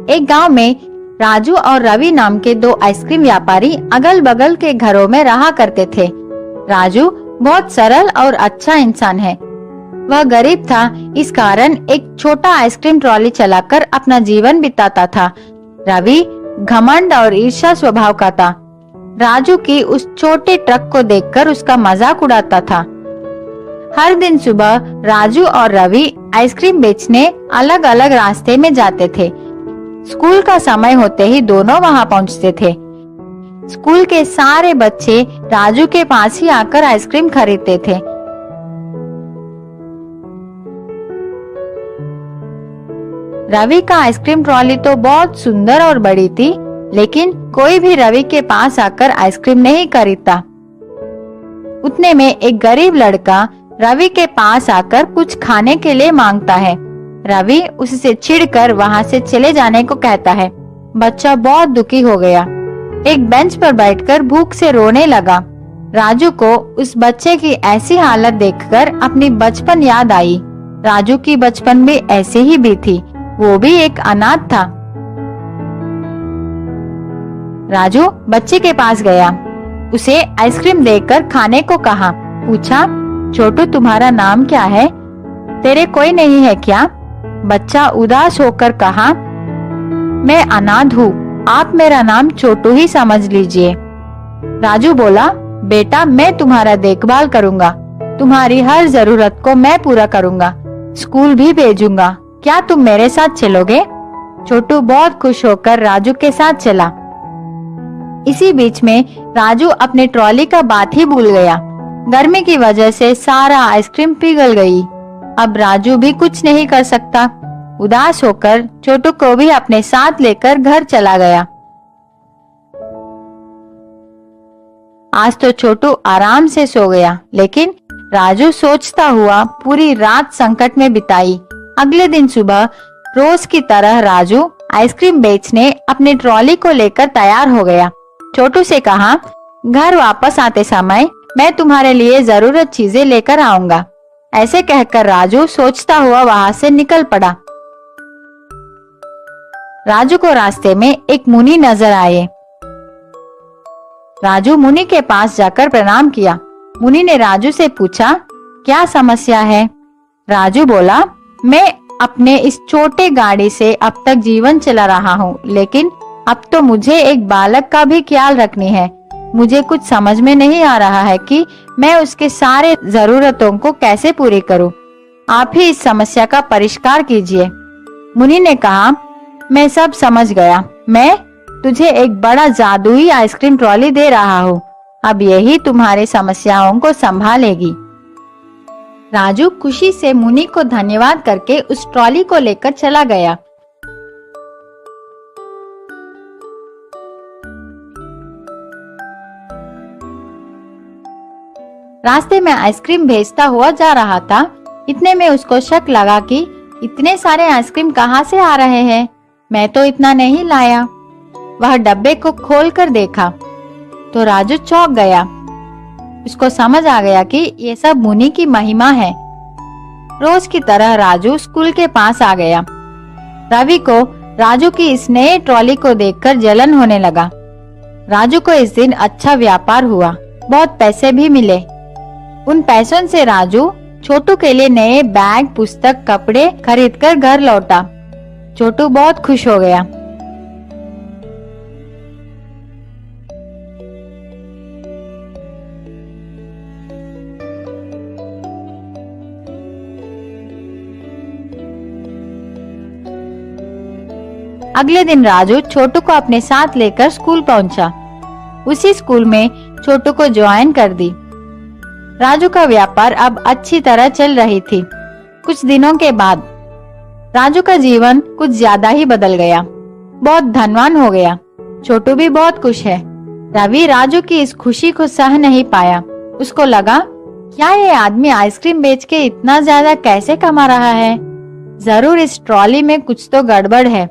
एक गांव में राजू और रवि नाम के दो आइसक्रीम व्यापारी अगल बगल के घरों में रहा करते थे। राजू बहुत सरल और अच्छा इंसान है। वह गरीब था, इस कारण एक छोटा आइसक्रीम ट्रॉली चलाकर अपना जीवन बिताता था। रवि घमंड और ईर्ष्या स्वभाव का था। राजू की उस छोटे ट्रक को देखकर उसका मजाक उड़ाता था। हर दिन सुबह राजू और रवि आइसक्रीम बेचने अलग अलग रास्ते में जाते थे। स्कूल का समय होते ही दोनों वहां पहुंचते थे। स्कूल के सारे बच्चे राजू के पास ही आकर आइसक्रीम खरीदते थे। रवि का आइसक्रीम ट्रॉली तो बहुत सुंदर और बड़ी थी, लेकिन कोई भी रवि के पास आकर आइसक्रीम नहीं खरीदता। उतने में एक गरीब लड़का रवि के पास आकर कुछ खाने के लिए मांगता है। रवि उससे चिढ़कर वहां से चले जाने को कहता है। बच्चा बहुत दुखी हो गया। एक बेंच पर बैठकर भूख से रोने लगा। राजू को उस बच्चे की ऐसी हालत देखकर अपनी बचपन याद आई। राजू की बचपन भी ऐसे ही भी थी, वो भी एक अनाथ था। राजू बच्चे के पास गया, उसे आइसक्रीम देकर खाने को कहा। पूछा, छोटू तुम्हारा नाम क्या है? तेरे कोई नहीं है क्या? बच्चा उदास होकर कहा, मैं अनाथ हूँ, आप मेरा नाम छोटू ही समझ लीजिए। राजू बोला, बेटा मैं तुम्हारा देखभाल करूँगा, तुम्हारी हर जरूरत को मैं पूरा करूँगा, स्कूल भी भेजूंगा, क्या तुम मेरे साथ चलोगे? छोटू बहुत खुश होकर राजू के साथ चला। इसी बीच में राजू अपने ट्रॉली का बात ही भूल गया। गर्मी की वजह से सारा आइसक्रीम पिघल गई। अब राजू भी कुछ नहीं कर सकता। उदास होकर छोटू को भी अपने साथ लेकर घर चला गया। आज तो छोटू आराम से सो गया, लेकिन राजू सोचता हुआ पूरी रात संकट में बिताई। अगले दिन सुबह रोज की तरह राजू आइसक्रीम बेचने अपनी ट्रॉली को लेकर तैयार हो गया। छोटू से कहा, घर वापस आते समय मैं तुम्हारे लिए जरूरत चीजें लेकर आऊंगा। ऐसे कहकर राजू सोचता हुआ वहां से निकल पड़ा। राजू को रास्ते में एक मुनि नजर आए। राजू मुनि के पास जाकर प्रणाम किया। मुनि ने राजू से पूछा, क्या समस्या है? राजू बोला, मैं अपने इस छोटे गाड़ी से अब तक जीवन चला रहा हूँ, लेकिन अब तो मुझे एक बालक का भी ख्याल रखनी है। मुझे कुछ समझ में नहीं आ रहा है कि मैं उसके सारे जरूरतों को कैसे पूरी करूं। आप ही इस समस्या का परिष्कार कीजिए। मुनि ने कहा, मैं सब समझ गया। मैं तुझे एक बड़ा जादुई आइसक्रीम ट्रॉली दे रहा हूँ। अब यही तुम्हारी समस्याओं को संभालेगी। राजू खुशी से मुनि को धन्यवाद करके उस ट्रॉली को लेकर चला गया। रास्ते में आइसक्रीम भेजता हुआ जा रहा था। इतने में उसको शक लगा कि इतने सारे आइसक्रीम कहाँ से आ रहे हैं, मैं तो इतना नहीं लाया। वह डब्बे को खोलकर देखा तो राजू चौंक गया। उसको समझ आ गया कि ये सब मुनि की महिमा है। रोज की तरह राजू स्कूल के पास आ गया। रवि को राजू की इस नए ट्रॉली को देखकर जलन होने लगा। राजू को इस दिन अच्छा व्यापार हुआ, बहुत पैसे भी मिले। उन पैसों से राजू छोटू के लिए नए बैग, पुस्तक, कपड़े खरीदकर घर लौटा। छोटू बहुत खुश हो गया। अगले दिन राजू छोटू को अपने साथ लेकर स्कूल पहुंचा। उसी स्कूल में छोटू को ज्वाइन कर दी। राजू का व्यापार अब अच्छी तरह चल रही थी। कुछ दिनों के बाद राजू का जीवन कुछ ज्यादा ही बदल गया, बहुत धनवान हो गया। छोटू भी बहुत खुश है। रवि राजू की इस खुशी को सह नहीं पाया। उसको लगा, क्या ये आदमी आइसक्रीम बेच के इतना ज्यादा कैसे कमा रहा है? जरूर इस ट्रॉली में कुछ तो गड़बड़ है।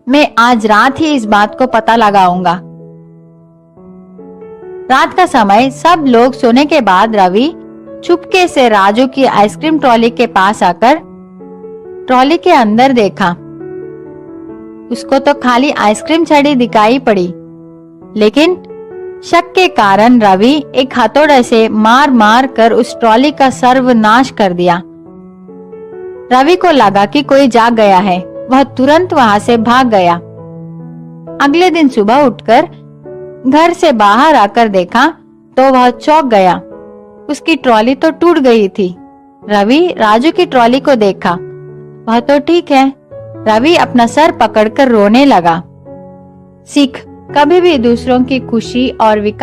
मैं आज रात ही इस बात को पता लगाऊंगा। रात का समय, सब लोग सोने के बाद रवि चुपके से राजू की आइसक्रीम ट्रॉली के पास आकर ट्रॉली के अंदर देखा। उसको तो खाली आइसक्रीम छड़ी दिखाई पड़ी, लेकिन शक के कारण रवि एक हथौड़े से मार मार कर उस ट्रॉली का सर्वनाश कर दिया। रवि को लगा कि कोई जाग गया है। वह तुरंत वहां से भाग गया। अगले दिन सुबह उठकर घर से बाहर आकर देखा तो वह चौंक गया। उसकी ट्रॉली तो टूट गई थी। रवि राजू की ट्रॉली को देखा, वह तो ठीक है। रवि अपना सर पकड़कर रोने लगा। सीख, कभी भी दूसरों की खुशी और विकास